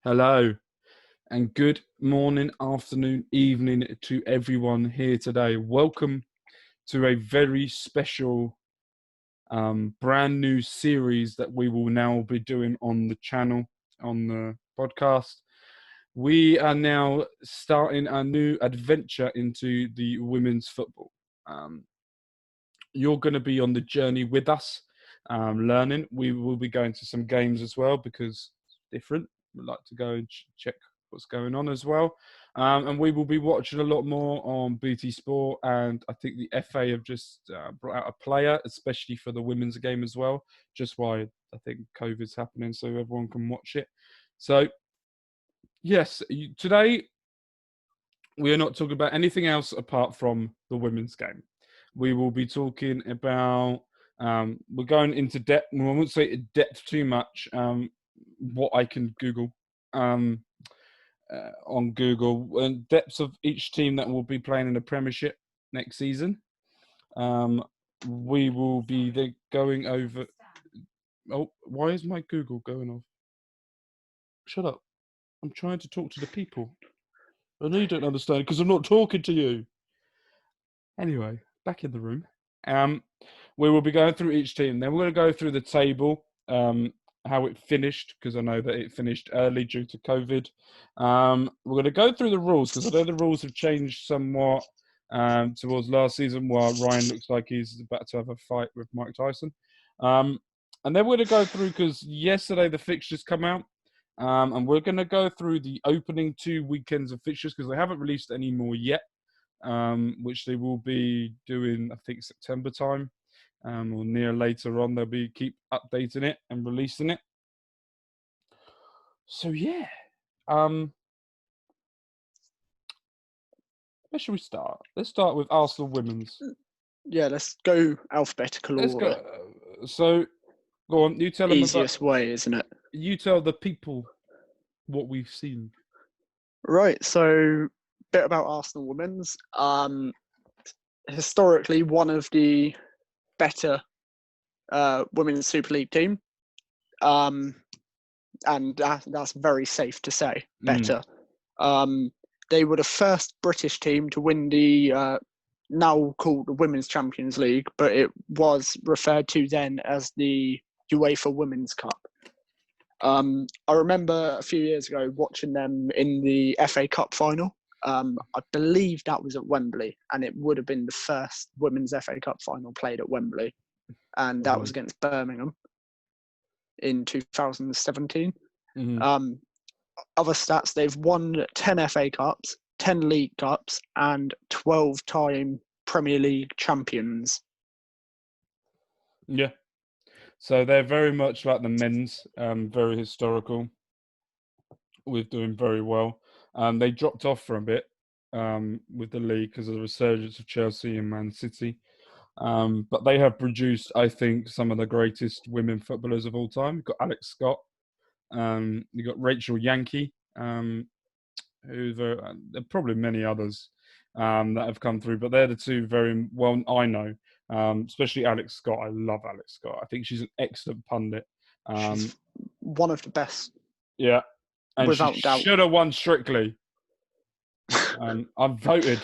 Hello, and good morning, afternoon, evening to everyone here today. Welcome to a very special, brand new series that we will now be doing on the channel, on the podcast. We are now starting a new adventure into the women's football. You're going to be on the journey with us, learning. We will be going to some games as well because it's different. We'd like to go and check what's going on as well. And we will be watching a lot more on BT Sport. And I think the FA have just brought out a player, especially for the women's game as well, just why I think COVID's happening so everyone can watch it. So, yes, today we are not talking about anything else apart from the women's game. We will be talking about, we're going into depth, I won't say depth too much, what I can Google on Google, and depths of each team that will be playing in the Premiership next season. We will be going over, oh, why is my Google going off? Shut up. I'm trying to talk to the people. I know you don't understand because I'm not talking to you. Anyway, back in the room. We will be going through each team. Then we're going to go through the table, how it finished, because I know that it finished early due to COVID. We're going to go through the rules, because I know the rules have changed somewhat towards last season, while Ryan looks like he's about to have a fight with Mike Tyson. And then we're going to go through, because yesterday the fixtures come out, and we're going to go through the opening 2 weekends of fixtures, because they haven't released any more yet. Which they will be doing, I think, September time, or near later on. They'll be keep updating it and releasing it. So yeah, where should we start? Let's start with Arsenal women's. Yeah, let's go alphabetical Let's order. go. So, go on. You tell them Easiest way, isn't it? You tell the people what we've seen. Right. So, bit about Arsenal women's. Historically, one of the better women's Super League team. And that's very safe to say. Better. They were the first British team to win the now called the Women's Champions League, but it was referred to then as the UEFA Women's Cup. I remember a few years ago watching them in the FA Cup final. I believe that was at Wembley, and it would have been the first Women's FA Cup final played at Wembley, and that was against Birmingham in 2017. Other stats, they've won 10 FA Cups, 10 League Cups, and 12-time Premier League champions. Yeah. So they're very much like the men's, very historical, with doing very well. They dropped off for a bit with the league because of the resurgence of Chelsea and Man City. But they have produced, I think, some of the greatest women footballers of all time. You've got Alex Scott. You've got Rachel Yankee, who's there are probably many others that have come through, but they're the two very well I know. Especially Alex Scott. I love Alex Scott. I think she's an excellent pundit. She's one of the best. Yeah, and without she doubt. should have won Strictly. I voted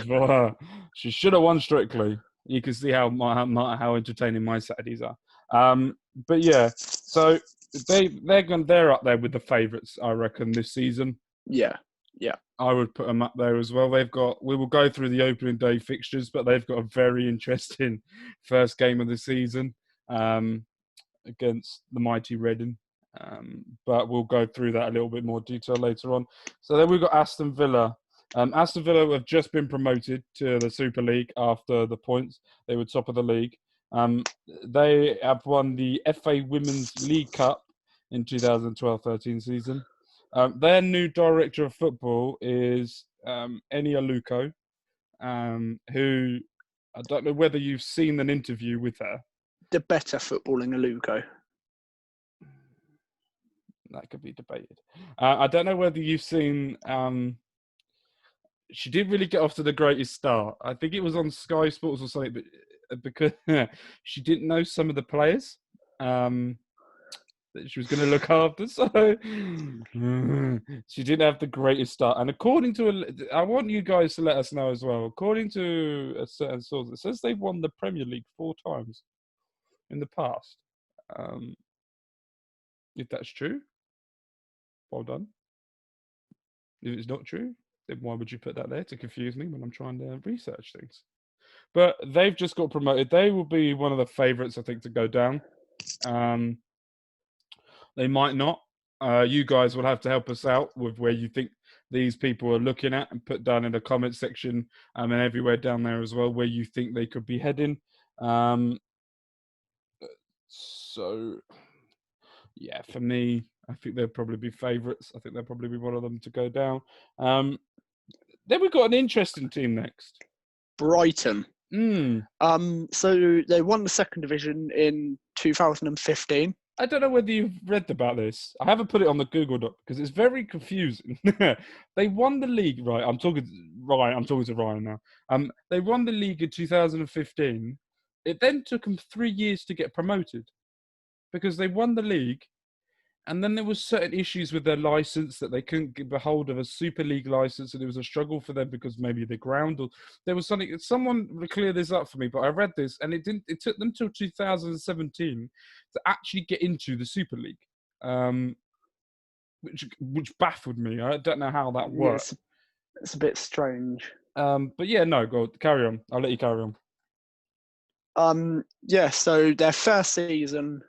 for her. She should have won Strictly. You can see how entertaining my Saturdays are. But yeah, so they're up there with the favourites, I reckon, this season. Yeah. I would put them up there as well. We will go through the opening day fixtures, but they've got a very interesting first game of the season against the mighty Reading. But we'll go through that a little bit more detail later on. So then we've got Aston Villa. Aston Villa have just been promoted to the Super League after the points. They were top of the league. They have won the FA Women's League Cup in 2012-13 season. Their new director of football is Eni Aluko, who I don't know whether you've seen an interview with her. The better footballing Aluko. That could be debated. I don't know whether you've seen... she didn't really get off to the greatest start. I think it was on Sky Sports or something, but because she didn't know some of the players. that she was going to look after. So she didn't have the greatest start. And according to, I want you guys to let us know as well. According to a certain source, it says they've won the Premier League 4 times in the past. If that's true, well done. If it's not true, then why would you put that there to confuse me when I'm trying to research things? But they've just got promoted. They will be one of the favourites, I think, to go down. They might not. You guys will have to help us out with where you think these people are looking at, and put down in the comment section and everywhere down there as well where you think they could be heading. So, yeah, for me, I think they'll probably be favourites. I think they'll probably be one of them to go down. Then we've got an interesting team next. Brighton. Mm. So they won the second division in 2015. I don't know whether you've read about this. I haven't put it on the Google Doc because it's very confusing. They won the league, right? I'm talking to Ryan now. They won the league in 2015. It then took them 3 years to get promoted because they won the league, and then there was certain issues with their license that they couldn't get a hold of a Super League license, and it was a struggle for them because maybe the ground or there was something. Someone would clear this up for me, but I read this, and it didn't. It took them till 2017 to actually get into the Super League, which baffled me. I don't know how that worked. It's a bit strange. But yeah, no, go carry on. I'll let you carry on. Yeah. So their first season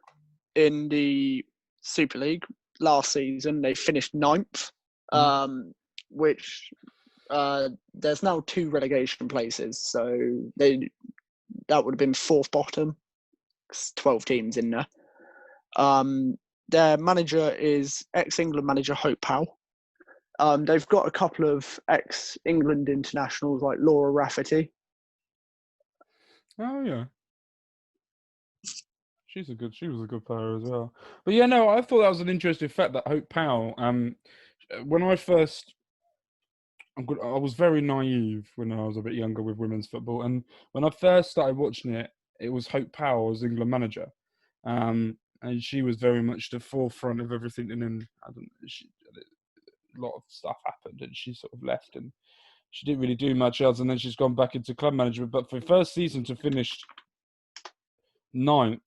in the Super League last season, they finished 9th, which there's now 2 relegation places, so that would have been 4th bottom. 12 teams in there. Their manager is ex-England manager Hope Powell. They've got a couple of ex-England internationals like Laura Rafferty. Oh yeah. She was a good player as well. But yeah, no, I thought that was an interesting fact that Hope Powell. When I was very naive when I was a bit younger with women's football, and when I first started watching it, it was Hope Powell as England manager, and she was very much the forefront of everything. And then a lot of stuff happened, and she sort of left, and she didn't really do much else. And then she's gone back into club management. But for the first season to finish 9th.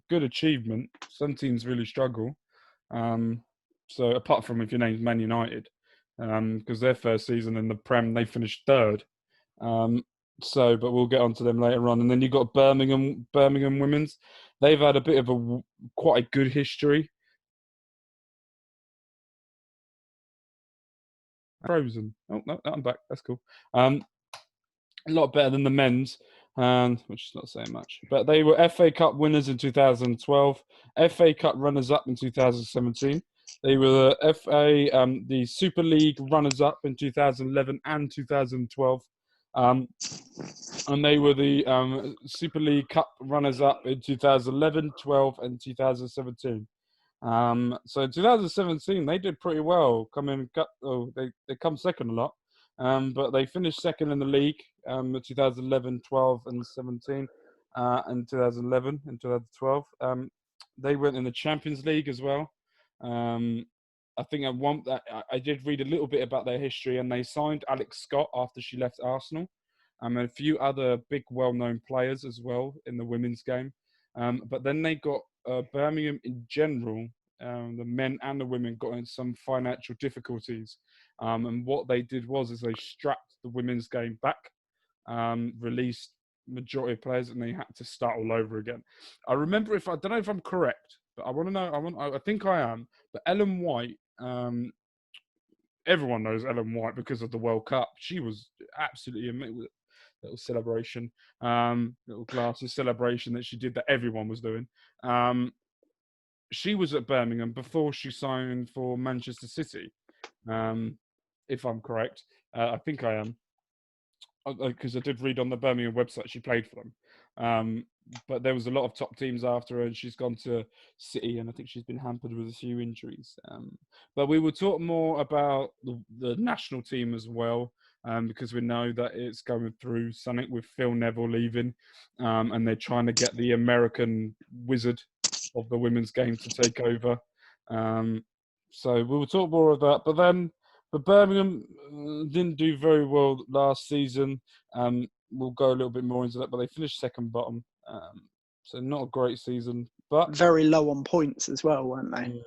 Good achievement. Some teams really struggle. So apart from if your name's Man United, because their first season in the Prem, they finished 3rd. But we'll get onto them later on. And then you've got Birmingham Women's. They've had a bit of quite a good history. Frozen. Oh, no, I'm back. That's cool. A lot better than the men's. Which is not saying much. But they were FA Cup winners in 2012, FA Cup runners-up in 2017. They were the Super League runners-up in 2011 and 2012. And they were the Super League Cup runners-up in 2011, 12, and 2017. So in 2017, they did pretty well. They come second a lot. But they finished second in the league 2011, 12, and 17, and 2011 and 2012. They went in the Champions League as well. I think I did read a little bit about their history, and they signed Alex Scott after she left Arsenal, and a few other big, well-known players as well in the women's game. But then they got Birmingham in general. The men and the women got in some financial difficulties. And what they did was they strapped the women's game back, released majority of players, and they had to start all over again. I remember I don't know if I'm correct, but I want to know. I think I am. But Ellen White, everyone knows Ellen White because of the World Cup. She was absolutely amazing. Little celebration, little glasses celebration that she did that everyone was doing. She was at Birmingham before she signed for Manchester City. If I'm correct. I think I am. Because I did read on the Birmingham website she played for them. But there was a lot of top teams after her, and she's gone to City, and I think she's been hampered with a few injuries. But we will talk more about the national team as well, because we know that it's going through something with Phil Neville leaving, and they're trying to get the American wizard of the women's game to take over. So we will talk more of that. But Birmingham didn't do very well last season. We'll go a little bit more into that, but they finished second bottom. So not a great season, but Very low on points as well, weren't they?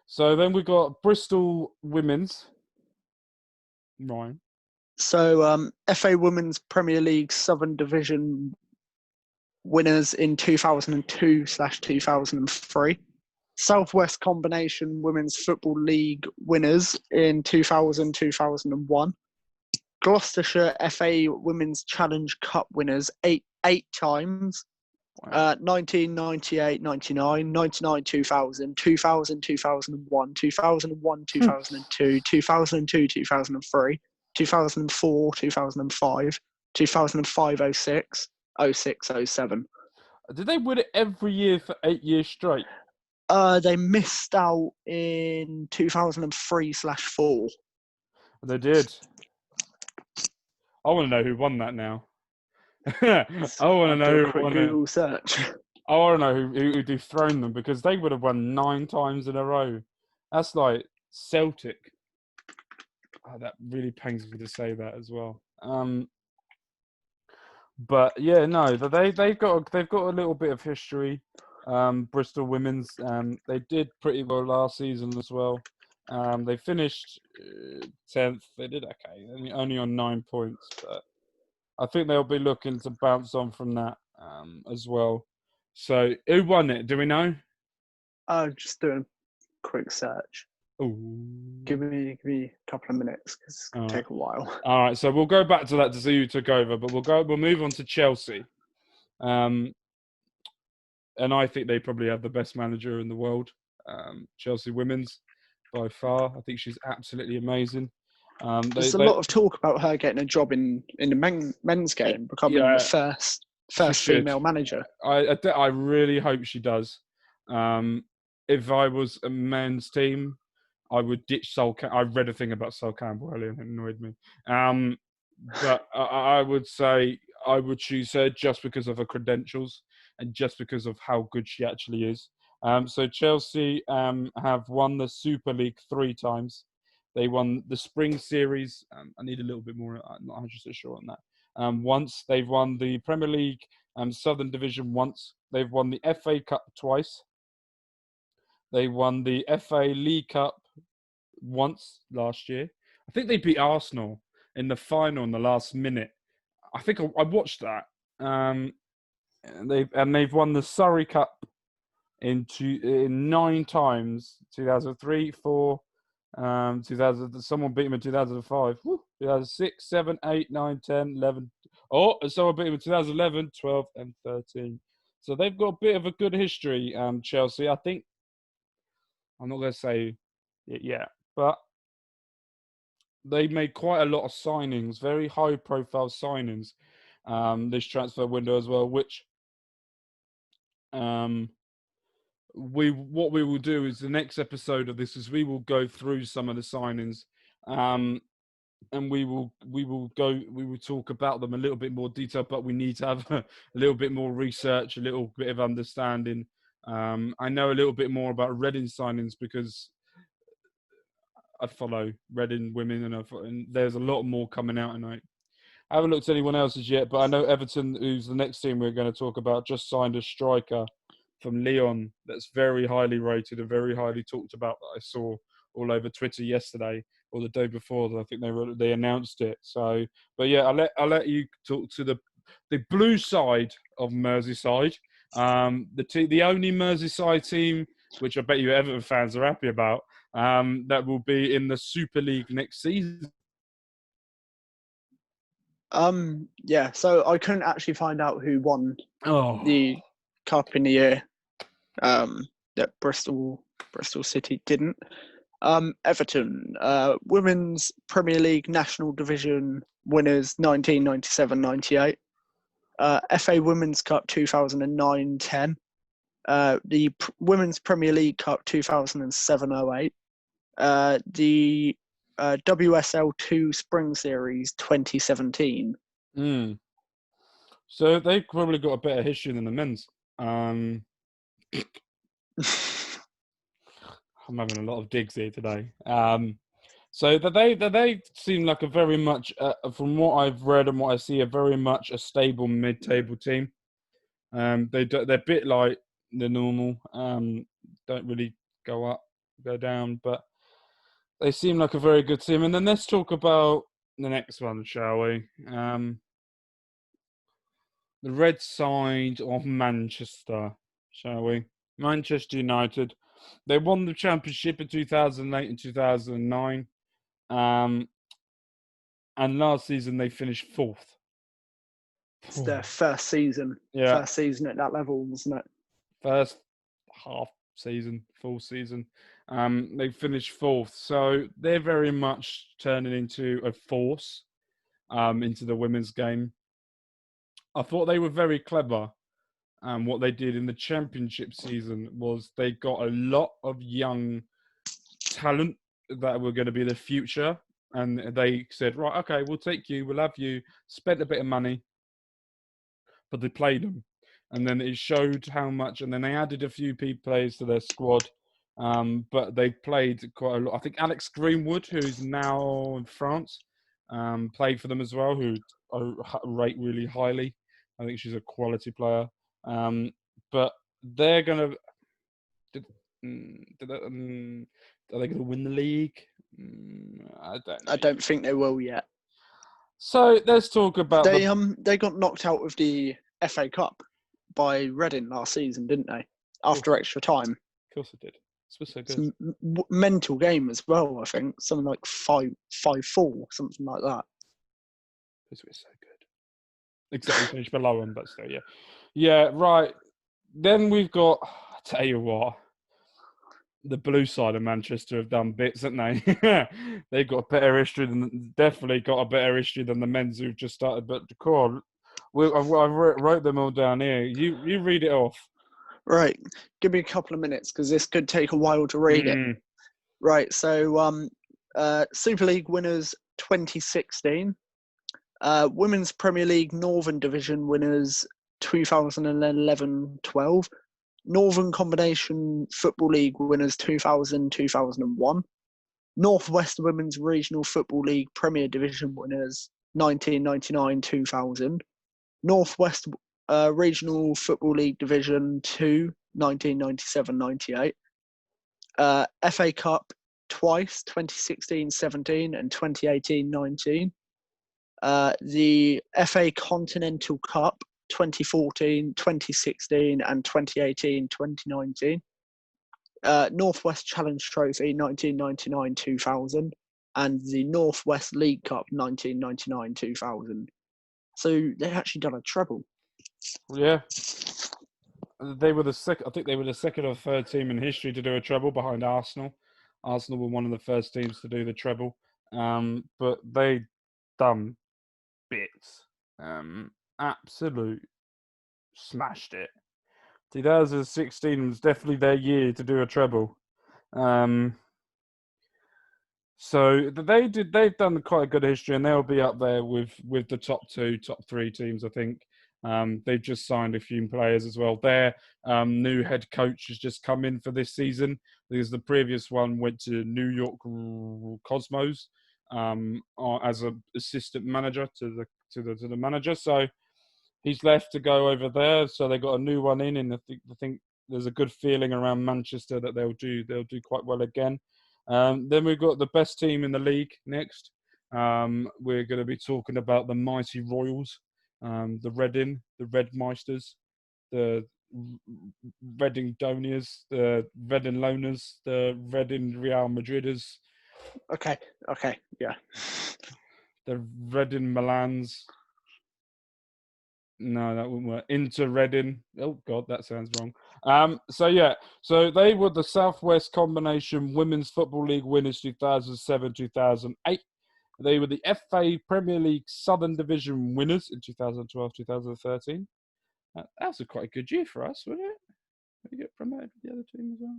So then we got Bristol women's. Ryan. So FA Women's Premier League Southern Division winners in 2002/2003. Southwest Combination Women's Football League winners in 2000-2001. Gloucestershire FA Women's Challenge Cup winners eight times. 1998, 99, 99, 2000, 2000, 2001, 2001, 2002, 2002, 2003, 2004, 2005, 2005, 06, 06, 07. Did they win it every year for 8 years straight? They missed out in 2003/4. They did. I want to know who won that now. I want to know who won Google it. search. I want to know who dethroned them, because they would have won 9 times in a row. That's like Celtic. Oh, that really pains me to say that as well. But yeah, no, they've got a little bit of history. Bristol women's, they did pretty well last season as well. They finished 10th. They did okay, only on 9 points, but I think they'll be looking to bounce on from that as well. So who won it? Do we know? Just doing a quick search. Ooh. Give me a couple of minutes because it's going to take a while. All right, so we'll go back to that to see who took over, but we'll move on to Chelsea. And I think they probably have the best manager in the world. Chelsea women's by far. I think she's absolutely amazing. There's a lot of talk about her getting a job in the men's game, becoming the first female manager. I really hope she does. If I was a men's team, I would ditch Sol. I read a thing about Sol Campbell earlier and it annoyed me. But I would say I would choose her just because of her credentials and just because of how good she actually is. So Chelsea have won the Super League 3 times. They won the Spring Series. I need a little bit more. I'm not 100% sure on that. Once they've won the Premier League Southern Division once. They've won the FA Cup twice. They won the FA League Cup once last year. I think they beat Arsenal in the final in the last minute. I think I watched that. And they've won the Surrey Cup in 9 times. 2003, 4, 2000. Someone beat them in 2005. 2006, 7, 8, 9, 10, 11. Oh, and someone beat them in 2011, 12, and 13. So they've got a bit of a good history. Chelsea, I think. I'm not going to say it yet, but they made quite a lot of signings, very high-profile signings, this transfer window as well. Which what we will do is the next episode of this is we will go through some of the signings, and we will talk about them a little bit more detail. But we need to have a little bit more research, a little bit of understanding. I know a little bit more about Reading signings because I follow Reading women, and there's a lot more coming out. And I haven't looked at anyone else's yet, but I know Everton, who's the next team we're going to talk about, just signed a striker from Lyon that's very highly rated and very highly talked about that I saw all over Twitter yesterday or the day before. I think they announced it. So, but yeah, I'll let you talk to the blue side of Merseyside. The only Merseyside team, which I bet you Everton fans are happy about, that will be in the Super League next season. Yeah, so I couldn't actually find out who won the cup in the year that Bristol City didn't. Everton, Women's Premier League National Division winners 1997-98. FA Women's Cup 2009-10. The Women's Premier League Cup 2007-08. The WSL2 Spring Series 2017. So they've probably got a better history than the men's. I'm having a lot of digs here today. So they seem like a very much, from what I've read and what I see, a very much a stable mid-table team. They're a bit like the normal. Don't really go up, go down, but they seem like a very good team. And then let's talk about the next one, shall we? The red side of Manchester, shall we? Manchester United. They won the championship in 2008 and 2009. And last season they finished fourth. It's their first season. Yeah. First season at that level, wasn't it? First half season, full season. They finished fourth. So they're very much turning into a force into the women's game. I thought they were very clever. What they did in the championship season was they got a lot of young talent that were going to be the future. And they said, right, okay, we'll take you, we'll have you, spent a bit of money, but they played them. And then it showed how much, and then they added a few players to their squad, but they played quite a lot. I think Alex Greenwood, who's now in France, played for them as well, who I rate really highly. I think she's a quality player. But they're going to... are they going to win the league? I don't know. I don't think they will yet. So let's talk about they got knocked out of the FA Cup by Reading last season, didn't they? After extra time. Of course it did. This was so good. It's a mental game as well, I think. Something like 5-4, something like that. This was so good. Except we finished below them, but still, yeah. Yeah, right. Then we've got, I tell you what, the blue side of Manchester have done bits, haven't they? They've got a better history definitely got a better history than the men's who've just started. But Core, I wrote them all down here. You read it off. Right. Give me a couple of minutes because this could take a while to read it. Right. So, Super League winners 2016. Women's Premier League Northern Division winners 2011-12. Northern Combination Football League winners 2000-2001. Northwest Women's Regional Football League Premier Division winners 1999-2000. Northwest Regional Football League Division 2 1997-98. FA Cup twice 2016-17 and 2018-19. The FA Continental Cup 2014, 2016 and 2018-2019. Northwest Challenge Trophy 1999-2000 and the Northwest League Cup 1999-2000. So they've actually done a treble. Yeah. They were the second. I think they were the second or third team in history to do a treble behind Arsenal. Arsenal were one of the first teams to do the treble. But they done bits. Absolute smashed it. 2016 was definitely their year to do a treble. So they've done quite a good history, and they'll be up there with the top 2, top 3 teams, I think. They've just signed a few players as well. Their new head coach has just come in for this season because the previous one went to New York Cosmos as an assistant manager to the manager. So he's left to go over there. So they got a new one in, and I think there's a good feeling around Manchester that they'll do quite well again. Then we've got the best team in the league next. We're going to be talking about the mighty Royals, the Redmeisters, the Reading Doniers, the Reading Loners, the Reading Real Madriders. Okay, yeah. The Reading Milans. No, that wouldn't work. Inter Reading. Oh, God, that sounds wrong. So they were the Southwest Combination Women's Football League winners 2007-2008. They were the FA Premier League Southern Division winners in 2012-2013. That was quite a good year for us, wasn't it? Did we get promoted with the other team as well?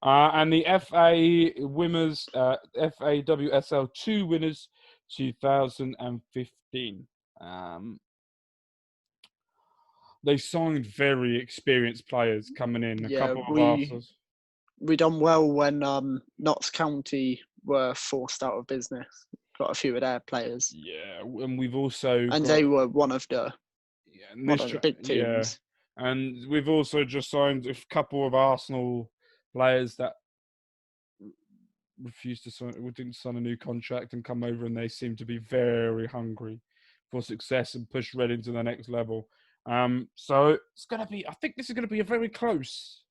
And the FA Women's FAWSL 2 winners 2015. they signed very experienced players coming in. A Yeah, couple of Arsenal's. we done well when Notts County were forced out of business. Got a few of their players, Yeah, and we've also and got they were one of the big yeah, teams. and we've also just signed a couple of Arsenal players that refused to sign, didn't sign a new contract and come over, and they seem to be very hungry for success and push Red into the next level. So it's gonna be. I think this is gonna be a very close,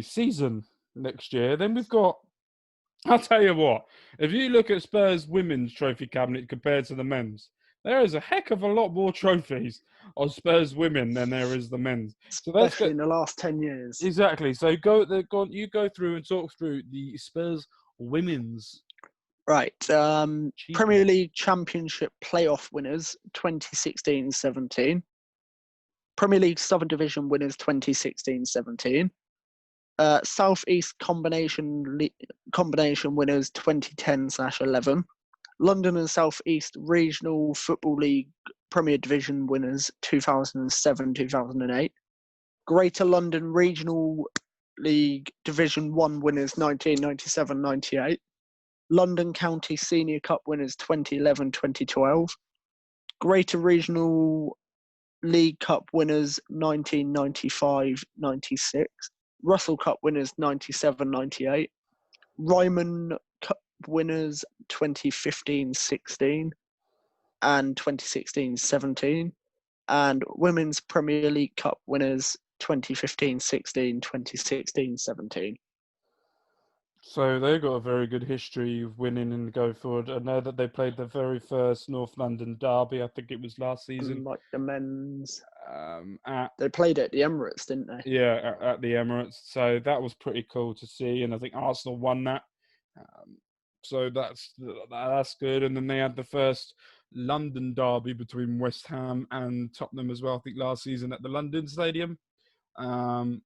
season next year. Then we've got. I'll tell you what. If you look at Spurs' women's trophy cabinet compared to the men's, there is a heck of a lot more trophies on Spurs women than there is the men's. So that's Especially in the last 10 years. exactly. So you go through and talk through the Spurs women's. Right. Achievement. Premier League Championship playoff winners 2016-17. Premier League Southern Division winners 2016-17. South East combination winners 2010/11. London and South East Regional Football League Premier Division winners 2007-2008. Greater London Regional League Division 1 winners 1997-98. London County Senior Cup winners 2011-2012. Greater Regional League Cup winners 1995-96. Russell Cup winners 97-98. Ryman Cup winners 2015-16 and 2016-17. And Women's Premier League Cup winners 2015-16, 2016-17. So they've got a very good history of winning and go forward. I know that they played the very first North London derby. I think it was last season. Like the men's, at they played at the Emirates, didn't they? Yeah, at the Emirates. So that was pretty cool to see, and I think Arsenal won that. So that's good. And then they had the first London derby between West Ham and Tottenham as well. I think last season at the London Stadium,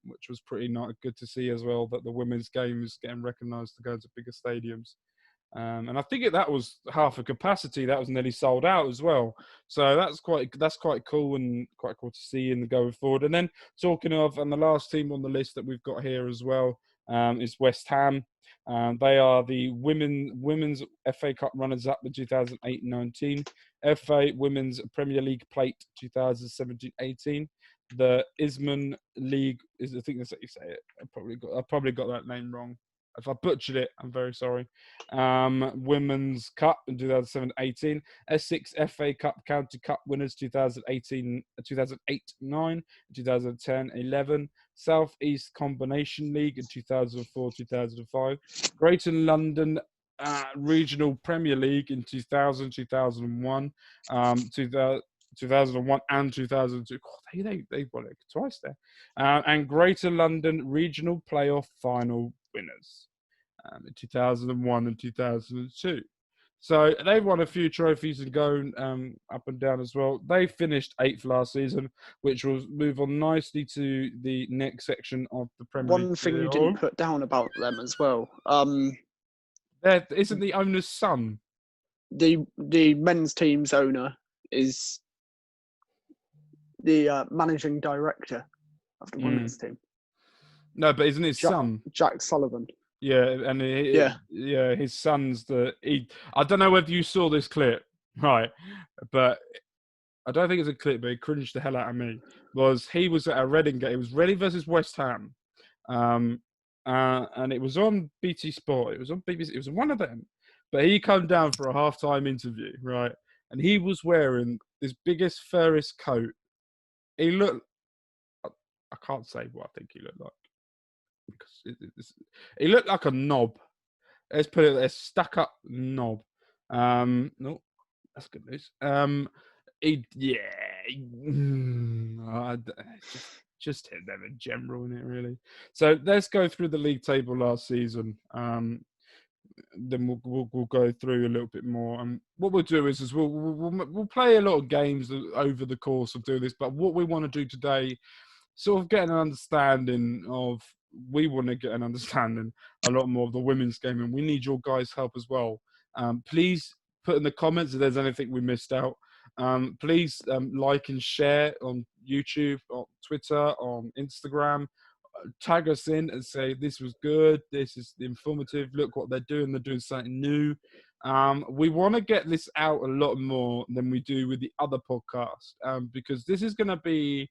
which was pretty good to see as well. That the women's game is getting recognised to go to bigger stadiums. And I think that was half a capacity. That was nearly sold out as well. So that's quite cool and quite cool to see in the going forward. And then talking of, and the last team on the list that we've got here as well is West Ham. They are the women's FA Cup runners-up in 2008-19, FA Women's Premier League Plate 2017-18. The Isman League I think that's how you say it. I probably got that name wrong. If I butchered it, I'm very sorry. Women's Cup in 2007-18. Essex FA Cup County Cup winners 2008-9, 2010-11. South East Combination League in 2004-2005. Greater London Regional Premier League in 2000-2001. 2001 and 2002. God, they won it twice there. And Greater London Regional Playoff Final winners in 2001 and 2002. So they've won a few trophies and going up and down as well. They finished 8th last season, which will move on nicely to the next section of the Premier League. One thing you didn't put down about them as well. There isn't the owner's son. The men's team's owner is the managing director of the women's team. No, but isn't his son Jack Sullivan? Yeah, and his son's I don't know whether you saw this clip, right? But I don't think it's a clip, but it cringed the hell out of me. He was at a Reading game. It was Reading versus West Ham, and it was on BT Sport. It was on BBC. It was one of them. But he came down for a halftime interview, right? And he was wearing this biggest, furriest coat. He looked. I can't say what I think he looked like. Because he looked like a knob. Let's put it there, stuck-up knob. No, that's good news. Just hit them in general, in it really. So let's go through the league table last season. Then we'll go through a little bit more. And what we'll do is we'll play a lot of games over the course of doing this. But what we want to do today, sort of get an understanding of. We want to get an understanding a lot more of the women's game, and we need your guys' help as well. Please put in the comments if there's anything we missed out. Please like and share on YouTube, on Twitter, on Instagram. Tag us in and say this was good, this is informative, look what they're doing something new. We want to get this out a lot more than we do with the other podcast, because this is going to be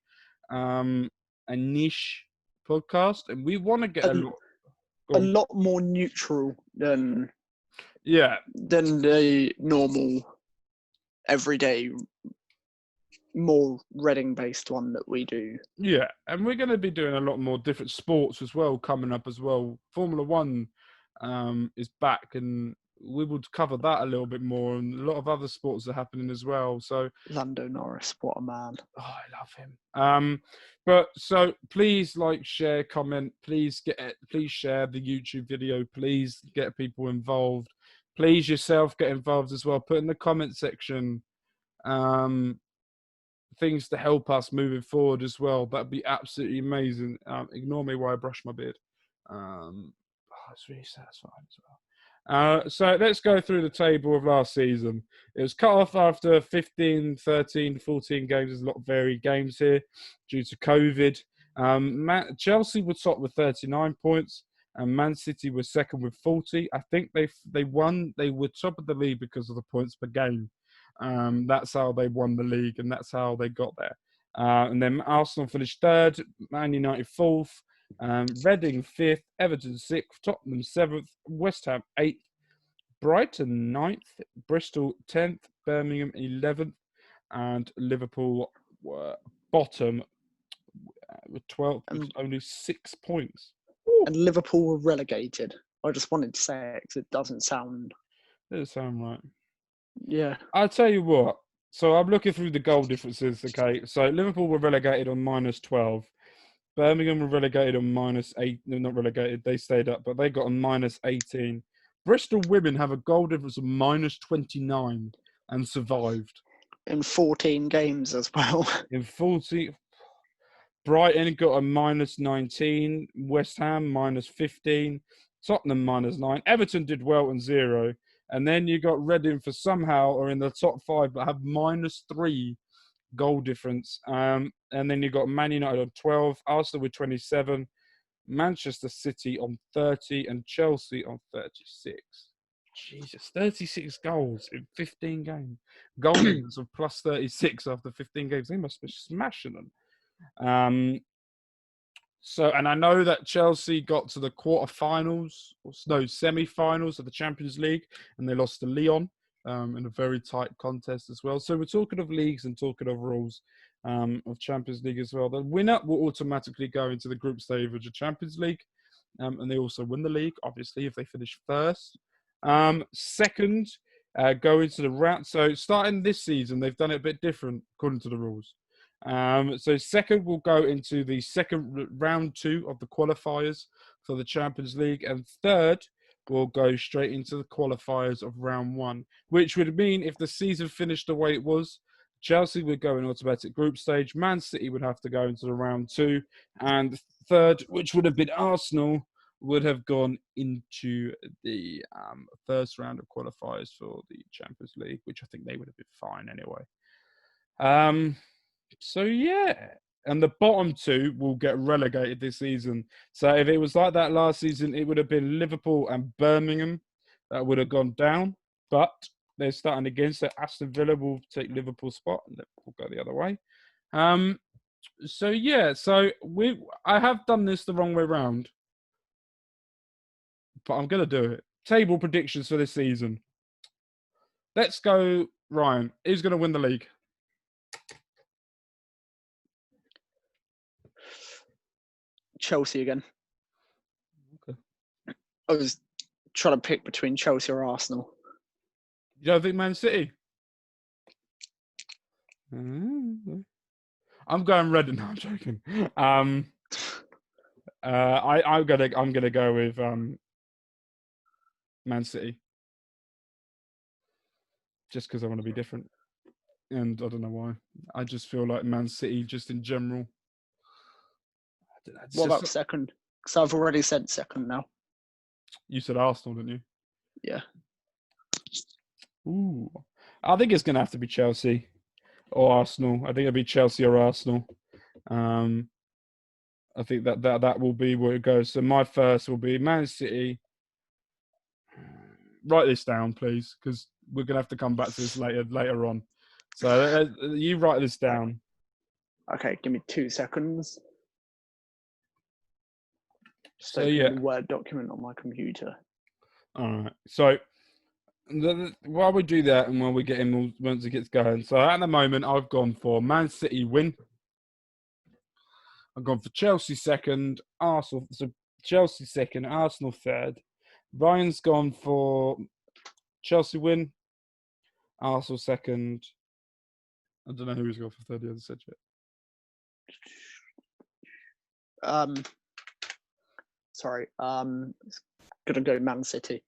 a niche podcast, and we want to get a lot more neutral than yeah the normal everyday, more Reading based one that we do. Yeah, and we're going to be doing a lot more different sports as well coming up as well. Formula One is back, and we will cover that a little bit more, and a lot of other sports are happening as well. So Lando Norris, what a man! Oh, I love him. But so please like, share, comment. Please share the YouTube video. Please get people involved. Please yourself get involved as well. Put in the comment section things to help us moving forward as well. That'd be absolutely amazing. Ignore me while I brush my beard. It's really satisfying as well. So let's go through the table of last season. It was cut off after 15, 13, 14 games. There's a lot of varied games here due to COVID. Chelsea were top with 39 points, and Man City were second with 40. I think they won. They were top of the league because of the points per game. That's how they won the league, and that's how they got there. And then Arsenal finished third, Man United fourth, Reading fifth, Everton sixth, Tottenham seventh, West Ham eighth, Brighton ninth, Bristol 10th, Birmingham 11th, and Liverpool were bottom with 12th, with only 6 points. Ooh. And Liverpool were relegated. I just wanted to say it because it doesn't sound right. Yeah. I'll tell you what. So I'm looking through the goal differences, okay? So Liverpool were relegated on -12. Birmingham were relegated on -8. No, not relegated. They stayed up, but they got on -18. Bristol women have a goal difference of -29 and survived. In 14 games as well. In 40. Brighton got a -19. West Ham -15. Tottenham -9. Everton did well on 0. And then you got Reading for somehow are in the top 5, but have -3 goal difference. And then you got Man United on 12, Arsenal with 27, Manchester City on 30, and Chelsea on 36. Jesus, 36 goals in 15 games. Goal difference of +36 after 15 games. They must be smashing them. So, and I know that Chelsea got to the semi-finals of the Champions League, and they lost to Lyon in a very tight contest as well. So we're talking of leagues and talking of rules of Champions League as well. The winner will automatically go into the group stage of the Champions League, and they also win the league, obviously, if they finish first. Second, go into the round. So starting this season, they've done it a bit different according to the rules. So second will go into the second round 2 of the qualifiers for the Champions League, and third will go straight into the qualifiers of round 1, which would mean if the season finished the way it was, Chelsea would go in automatic group stage, Man City would have to go into the round 2, and third, which would have been Arsenal, would have gone into the first round of qualifiers for the Champions League, which I think they would have been fine anyway. So, yeah. And the bottom 2 will get relegated this season. So if it was like that last season, it would have been Liverpool and Birmingham that would have gone down. But they're starting again. So Aston Villa will take Liverpool's spot and Liverpool go the other way. So, yeah. So I have done this the wrong way around. But I'm going to do it. Table predictions for this season. Let's go, Ryan. Who's going to win the league? Chelsea again. Okay. I was trying to pick between Chelsea or Arsenal. You don't think Man City? I'm going Reading. No, I'm joking. I'm gonna go with Man City, just because I want to be different, and I don't know why. I just feel like Man City, just in general. What about second? Because I've already said second now. You said Arsenal, didn't you? Yeah. Ooh. I think it's going to have to be Chelsea. or Arsenal. I think it'll be Chelsea or Arsenal. I think that will be where it goes. So my first will be Man City. Write this down, please, because we're gonna have to come back to this later on. So you write this down. Okay, give me 2 seconds. Just So opening yeah, the Word document on my computer. all right. So while we do that and while we get him once it gets going. So at the moment, I've gone for Man City win. I've gone for Chelsea second, Arsenal. So Chelsea second, Arsenal third. Ryan's gone for Chelsea win, Arsenal second. I don't know who's gone for third. He hasn't said yet. Sorry. Gonna go Man City.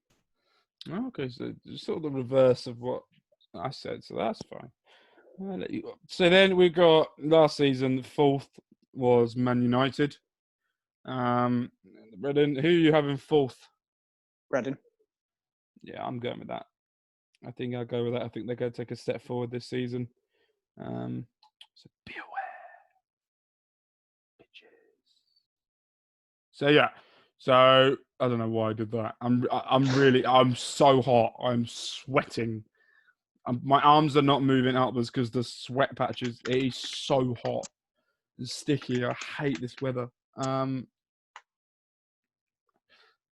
Oh, okay, so sort of the reverse of what I said, so that's fine. I'll let you. So then we got last season. Fourth was Man United. Redden, who are you having fourth? Reading. Yeah, I'm going with that. I think I'll go with that. I think they're going to take a step forward this season. So be aware, bitches. So yeah. So I don't know why I did that. I'm so hot. I'm sweating. My arms are not moving upwards because the sweat patches. It is so hot and sticky. I hate this weather.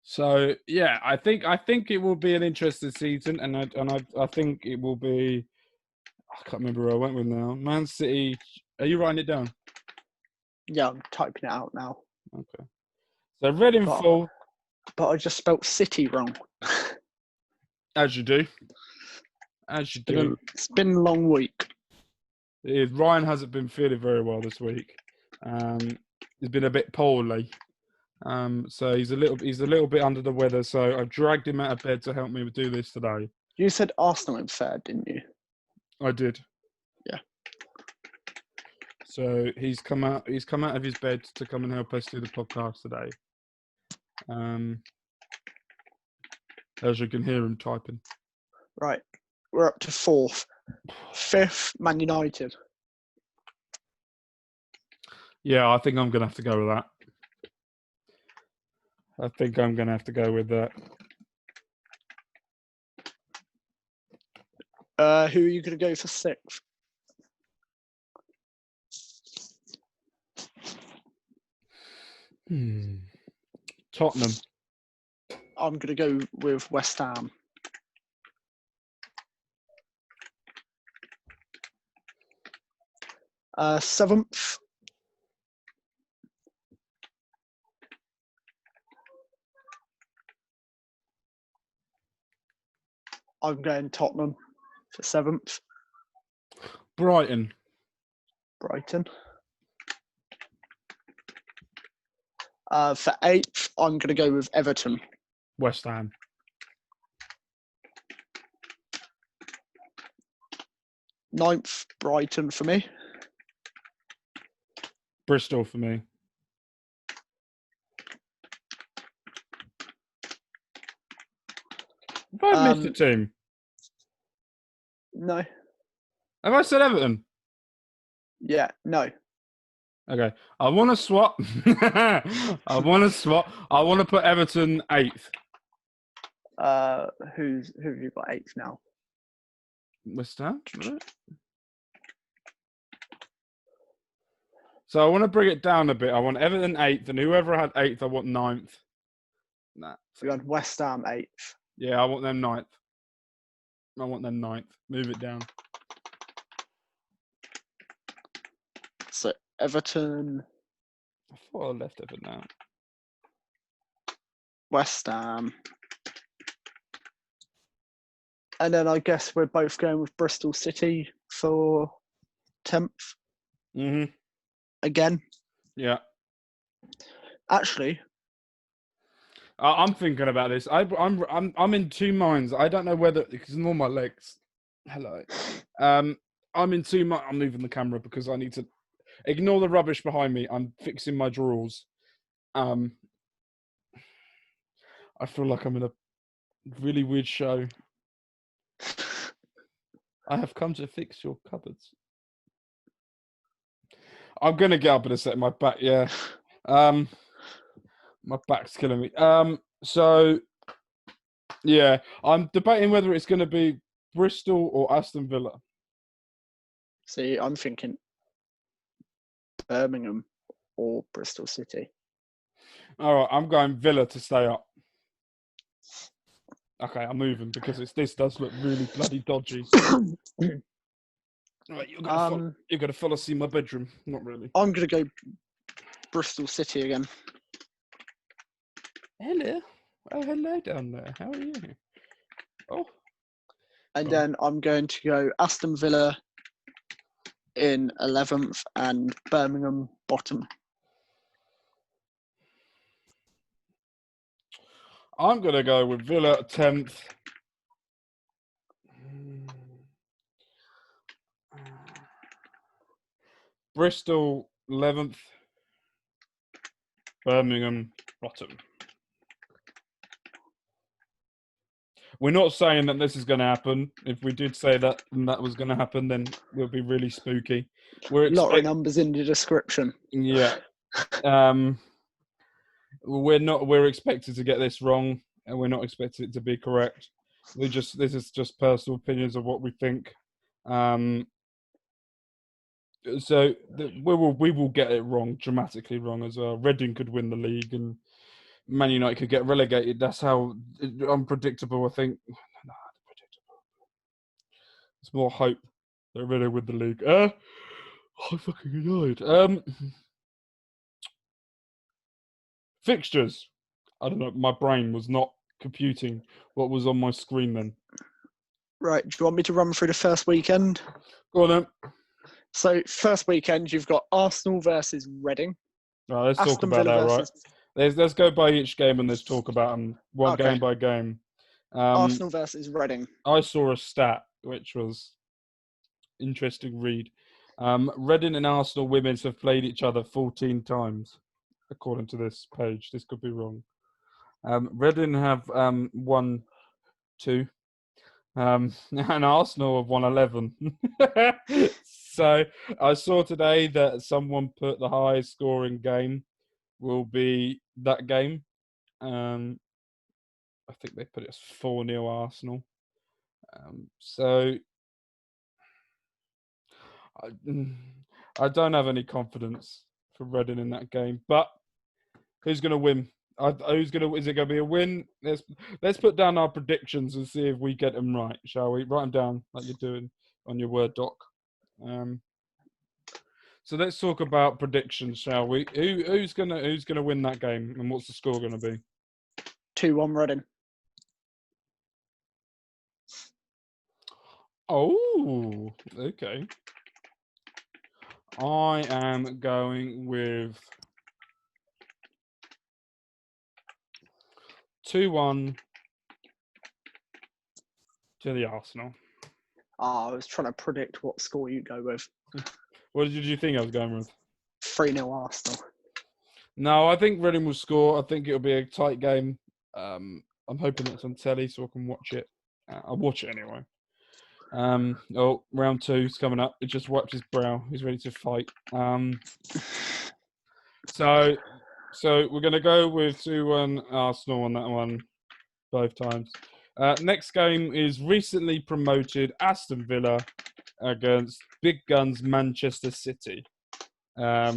So yeah, I think it will be an interesting season, and I think it will be. I can't remember where I went with now. Man City. Are you writing it down? Yeah, I'm typing it out now. Okay. So Reading full. But I just spelt City wrong. As you do. As you do. It's been a long week. It is. Ryan hasn't been feeling very well this week. He's been a bit poorly. So he's a little bit under the weather. So I've dragged him out of bed to help me do this today. You said Arsenal in third, didn't you? I did. Yeah. So he's come out of his bed to come and help us do the podcast today. As you can hear him typing. Right. We're up to fourth. Fifth, Man United. Yeah, I think I'm going to have to go with that. I think I'm going to have to go with that. Who are you going to go for sixth? Tottenham. I'm going to go with West Ham. Seventh. I'm going Tottenham for seventh. Brighton. Brighton. For eighth, I'm going to go with Everton. West Ham. Ninth, Brighton for me. Bristol for me. Have I missed a team? No. Have I said Everton? Yeah, no. Okay. I want to swap. I want to put Everton 8th. Who have you got eighth now? West Ham? So I want to bring it down a bit. I want Everton 8th, and whoever had 8th, I want 9th. Nah. We had West Ham eighth. Yeah, I want them 9th. I want them 9th. Move it down. So Everton. I thought I left Everton out. West Ham. And then I guess we're both going with Bristol City for 10th. Mm-hmm. Again. Yeah. Actually, I'm thinking about this. I'm in two minds. I don't know whether because all my legs. Hello. I'm in two minds. I'm moving the camera because I need to ignore the rubbish behind me. I'm fixing my drawers. I feel like I'm in a really weird show. I have come to fix your cupboards. I'm gonna get up in a second. My back, yeah. My back's killing me. So yeah, I'm debating whether it's gonna be Bristol or Aston Villa. See, I'm thinking Birmingham or Bristol City. All right, I'm going Villa to stay up. Okay, I'm moving because this does look really bloody dodgy. Right, you're gonna follow see my bedroom. Not really. I'm gonna go Bristol City again. Hello. Oh, hello down there. How are you? Oh. And then I'm going to go Aston Villa in 11th and Birmingham bottom. I'm gonna go with Villa 10th. Bristol 11th. Birmingham bottom. We're not saying that this is going to happen. If we did say that was going to happen, then we'll be really spooky. Lottery numbers in the description. Yeah. We're expected to get this wrong, and we're not expected it to be correct. This is just personal opinions of what we think. So we will get it wrong, dramatically wrong as well. Reading could win the league, and Man United could get relegated. That's how unpredictable I think. No, unpredictable. It's more hope that Reading win the league. I fucking annoyed. Fixtures. I don't know. My brain was not computing what was on my screen then. Right. Do you want me to run through the first weekend? Go on then. So first weekend, you've got Arsenal versus Reading. Right, let's talk about that, right? Let's go by each game and let's talk about them game by game. Arsenal versus Reading. I saw a stat which was interesting read. Reading and Arsenal women's have played each other 14 times, according to this page. This could be wrong. Reading have won 2. And Arsenal have won 11. So I saw today that someone put the highest scoring game will be that game. I think they put it as 4-0 Arsenal. So I don't have any confidence for Reading in that game. But who's going to win? Is it going to be a win? Let's put down our predictions and see if we get them right, shall we? Write them down like you're doing on your Word doc. So let's talk about predictions, shall we? Who's gonna win that game, and what's the score going to be? 2-1 Reading. Oh, okay. I am going with 2-1 to the Arsenal. I was trying to predict what score you'd go with. What did you think I was going with? 3-0 Arsenal. No, I think Reading will score. I think it'll be a tight game. I'm hoping it's on telly so I can watch it. I'll watch it anyway. Round 2's coming up. He just wiped his brow. He's ready to fight. So we're going to go with 2-1 Arsenal on that one, both times. Next game is recently promoted Aston Villa against Big Guns Manchester City. I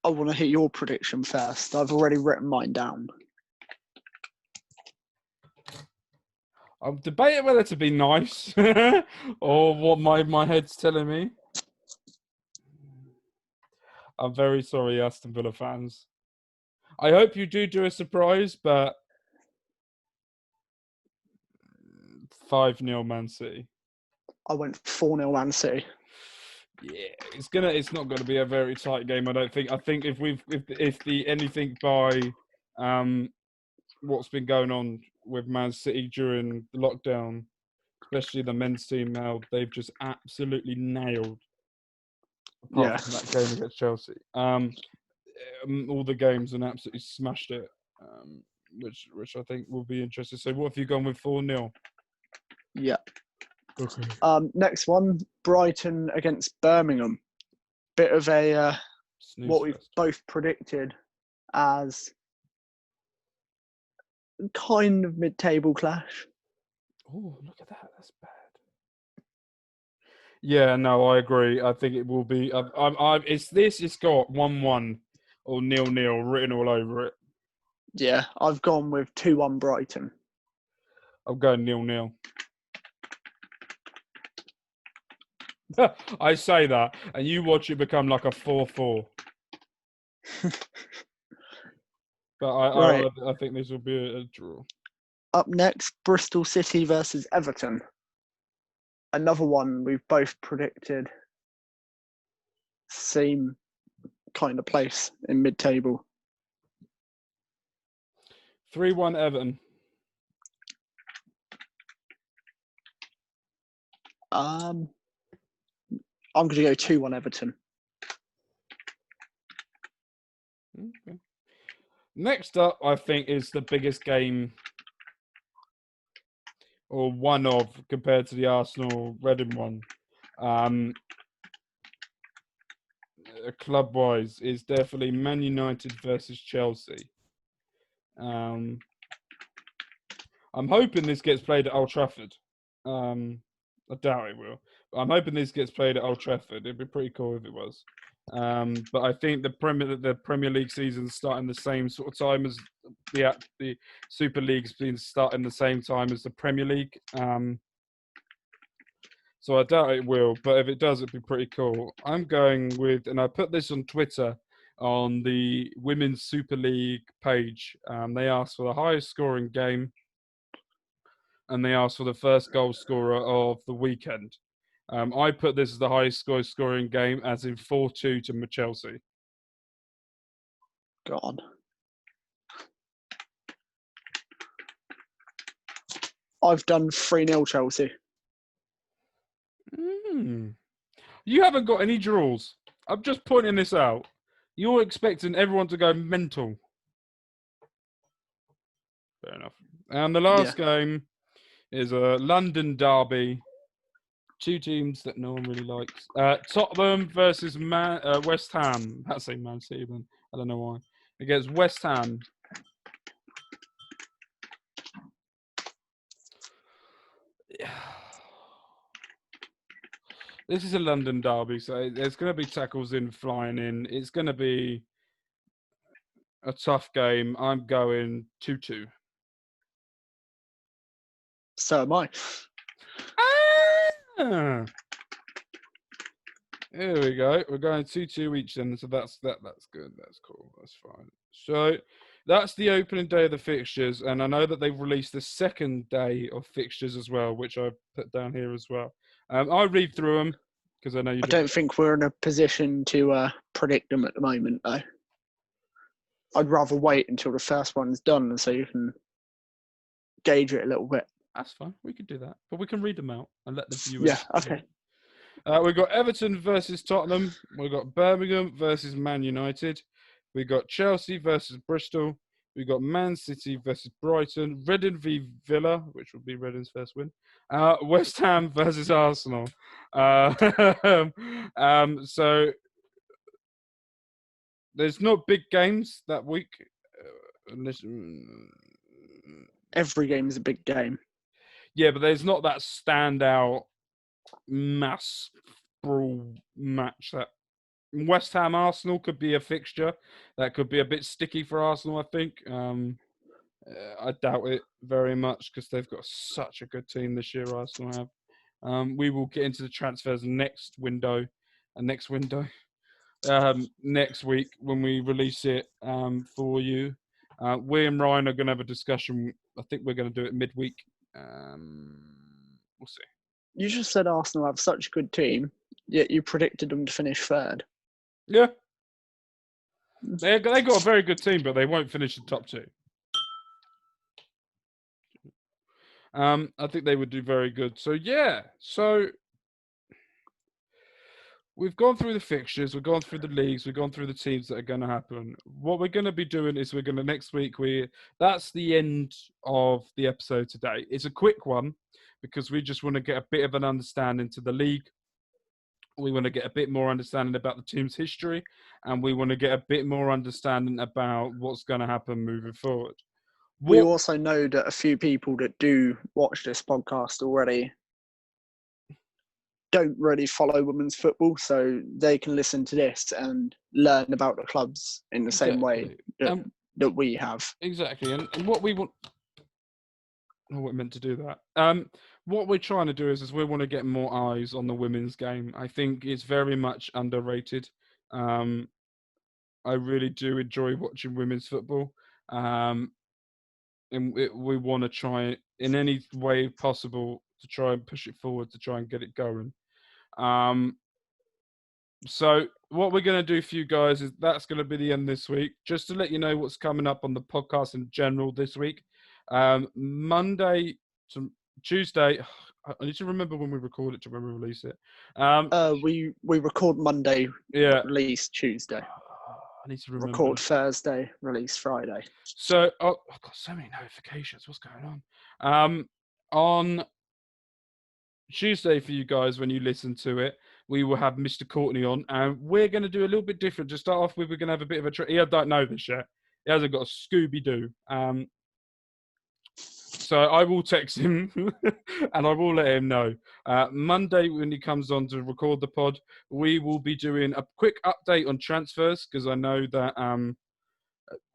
want to hear your prediction first. I've already written mine down. I'm debating whether to be nice or what my head's telling me. I'm very sorry, Aston Villa fans. I hope you do a surprise, but 5-0 Man City. I went 4-0 Man City. Yeah, it's not gonna be a very tight game, I don't think. I think if anything by what's been going on with Man City during the lockdown, especially the men's team now, they've just absolutely nailed apart from that game against Chelsea. All the games and absolutely smashed it. Which I think will be interesting. So what have you gone with 4-0? Yeah. Okay. Next one, Brighton against Birmingham. Bit of a Snooze what we've fest. both predicted as kind of mid-table clash. Oh, look at that. That's bad. Yeah, no, I agree. I think it will be. It's got 1-1 or 0-0 written all over it. Yeah, I've gone with 2-1 Brighton. I'm going 0-0. I say that, and you watch it become like a 4-4. But Right. I think this will be a draw. Up next, Bristol City versus Everton. Another one we've both predicted. Same kind of place in mid-table. 3-1 Everton. I'm going to go 2-1 Everton. Okay. Next up, I think, is the biggest game, or one of, compared to the Arsenal Reading one. Club-wise, is definitely Man United versus Chelsea. I'm hoping this gets played at Old Trafford. I doubt it will. But I'm hoping this gets played at Old Trafford. It'd be pretty cool if it was. But I think the Premier League season's starting the same sort of time as the Super League's been starting the same time as the Premier League. So I doubt it will, but if it does, it'd be pretty cool. I'm going with, and I put this on Twitter on the Women's Super League page. They asked for the highest scoring game, and they asked for the first goal scorer of the weekend. I put this as the highest scoring game, as in 4-2 to Chelsea. Go on. I've done 3-0 Chelsea. You haven't got any draws. I'm just pointing this out. You're expecting everyone to go mental. Fair enough. And the last game is a London derby. Two teams that no one really likes. Tottenham versus West Ham. That's a Man City, then. I don't know why. Against West Ham. This is a London derby, so there's going to be tackles flying in. It's going to be a tough game. I'm going 2-2. So am I. Ah! Here we go. We're going 2-2 each then, so that's good. That's cool. That's fine. So that's the opening day of the fixtures, and I know that they've released the second day of fixtures as well, which I've put down here as well. I'll read through them because I know you. I don't think we're in a position to predict them at the moment, though. I'd rather wait until the first one's done so you can gauge it a little bit. That's fine. We could do that, but we can read them out and let the viewers. Yeah. Okay. We've got Everton versus Tottenham. We've got Birmingham versus Man United. We've got Chelsea versus Bristol. We've got Man City versus Brighton. Reading v Villa, which would be Reading's first win. West Ham versus Arsenal. So there's not big games that week. Every game is a big game. Yeah, but there's not that standout mass brawl match. That West Ham Arsenal could be a fixture that could be a bit sticky for Arsenal, I think. I doubt it very much because they've got such a good team this year, Arsenal have. We will get into the transfers next week when we release it for you. We and Ryan are going to have a discussion. I think we're going to do it midweek. We'll see. You just said Arsenal have such a good team, yet you predicted them to finish third. Yeah. They got a very good team, but they won't finish the top two. I think they would do very good. So, yeah. So, we've gone through the fixtures, we've gone through the leagues, we've gone through the teams that are going to happen. What we're going to be doing is we're going to next week. That's the end of the episode today. It's a quick one because we just want to get a bit of an understanding to the league. We want to get a bit more understanding about the team's history, and we want to get a bit more understanding about what's going to happen moving forward. We also know that a few people that do watch this podcast already don't really follow women's football, so they can listen to this and learn about the clubs in the same way that we have. Exactly, and what we want. Oh, we're meant to do that. What we're trying to do is we want to get more eyes on the women's game. I think it's very much underrated. I really do enjoy watching women's football. And we want to try in any way possible to try and push it forward, to try and get it going. So what we're going to do for you guys is that's going to be the end this week. Just to let you know what's coming up on the podcast in general this week. Monday to Tuesday. I need to remember when we record it to when we release it. We record Monday, release Tuesday. I need to remember. Record Thursday, release Friday. So I've got so many notifications. What's going on? On Tuesday for you guys, when you listen to it, we will have Mr. Courtney on, and we're going to do a little bit different. To start off with, we're going to have a bit of a he don't know this yet. He hasn't got a Scooby-Doo. So I will text him and I will let him know. Monday, when he comes on to record the pod, we will be doing a quick update on transfers, because I know that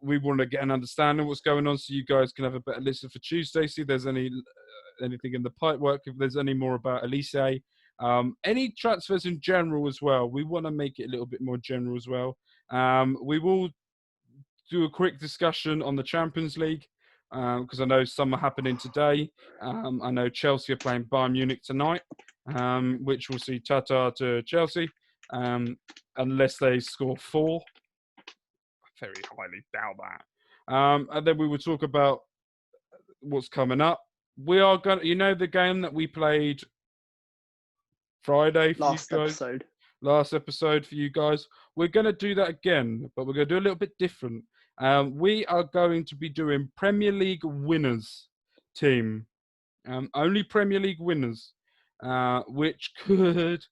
we want to get an understanding of what's going on, so you guys can have a better listen for Tuesday. See if there's anything in the pipework, if there's any more about Elise. Any transfers in general as well. We want to make it a little bit more general as well. We will do a quick discussion on the Champions League, because I know some are happening today. I know Chelsea are playing Bayern Munich tonight, which will see ta-ta to Chelsea, unless they score 4. I very highly doubt that. And then we will talk about what's coming up. We are going to, the game that we played Friday for you guys? Last episode for you guys. We're going to do that again, but we're going to do a little bit different. We are going to be doing Premier League winners team. Only Premier League winners, which could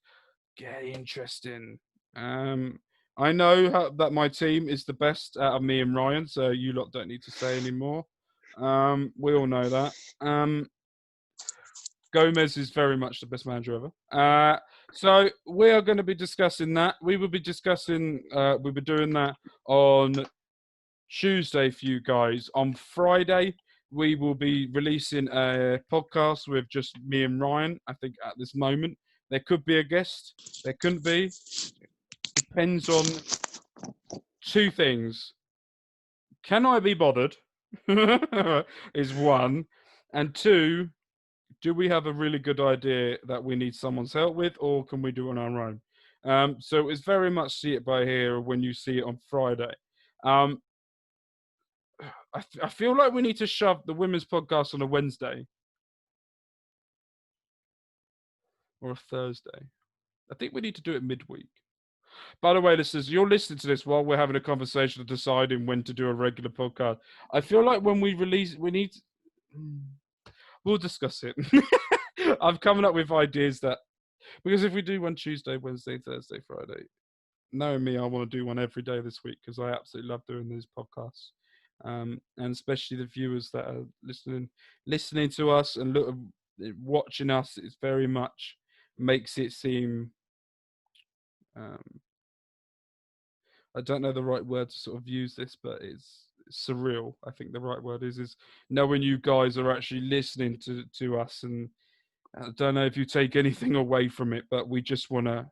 get interesting. I know that my team is the best out of me and Ryan, so you lot don't need to say anymore. We all know that. Gomez is very much the best manager ever. So we are going to be discussing that. We will be discussing, we'll be doing that on Tuesday for you guys. On Friday, we will be releasing a podcast with just me and Ryan, I think, at this moment. There could be a guest. There couldn't be. Depends on 2 things. Can I be bothered? Is 1. And 2, do we have a really good idea that we need someone's help with, or can we do it on our own? So it's very much see it by here when you see it on Friday. I feel like we need to shove the women's podcast on a Wednesday or a Thursday. I think we need to do it midweek. By the way, listeners, you're listening to this while we're having a conversation of deciding when to do a regular podcast. I feel like when we release, we need... We'll discuss it. I'm coming up with ideas that... Because if we do one Tuesday, Wednesday, Thursday, Friday, knowing me, I want to do one every day this week, because I absolutely love doing these podcasts. And especially the viewers that are listening to us and watching us, it's very much makes it seem... I don't know the right word to sort of use this, but it's surreal. I think the right word is knowing you guys are actually listening to us, and I don't know if you take anything away from it, but I just want to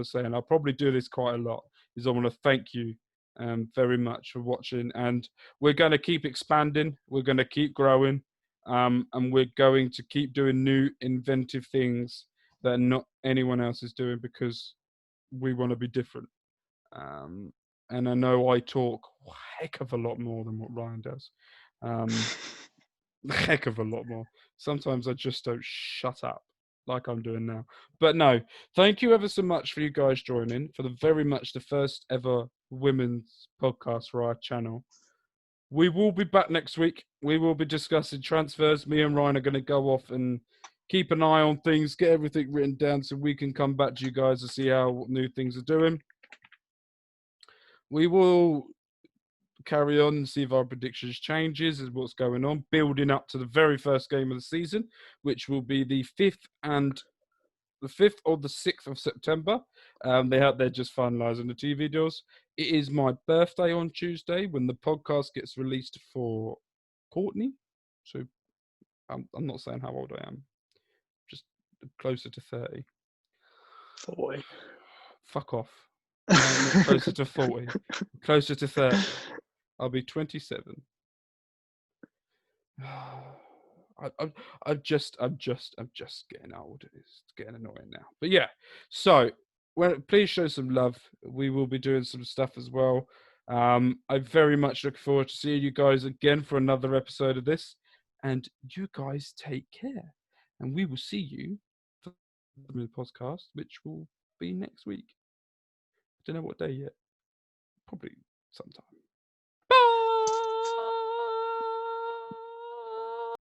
say, and I'll probably do this quite a lot, is I want to thank you very much for watching, and we're going to keep expanding, we're going to keep growing, and we're going to keep doing new inventive things that not anyone else is doing, because we want to be different. And I know I talk a heck of a lot more than what Ryan does. A heck of a lot more. Sometimes I just don't shut up. like I'm doing now. But no, thank you ever so much for you guys joining for the first ever women's podcast for our channel. We will be back next week. We will be discussing transfers. Me and Ryan are going to go off and keep an eye on things, get everything written down so we can come back to you guys to see how new things are doing. We will carry on and see if our predictions changes as what's going on, building up to the very first game of the season, which will be the 5th or the 6th of September. They're just finalising the TV deals. It is my birthday on Tuesday when the podcast gets released for Courtney. So I'm not saying how old I am, just closer to 30. 40. Fuck off. I'm not closer to 40. Closer to 30. I'll be 27. I'm just getting old. It's getting annoying now. But yeah, so please show some love. We will be doing some stuff as well. I very much look forward to seeing you guys again for another episode of this. And you guys take care. And we will see you for the podcast, which will be next week. I don't know what day yet. Probably sometime.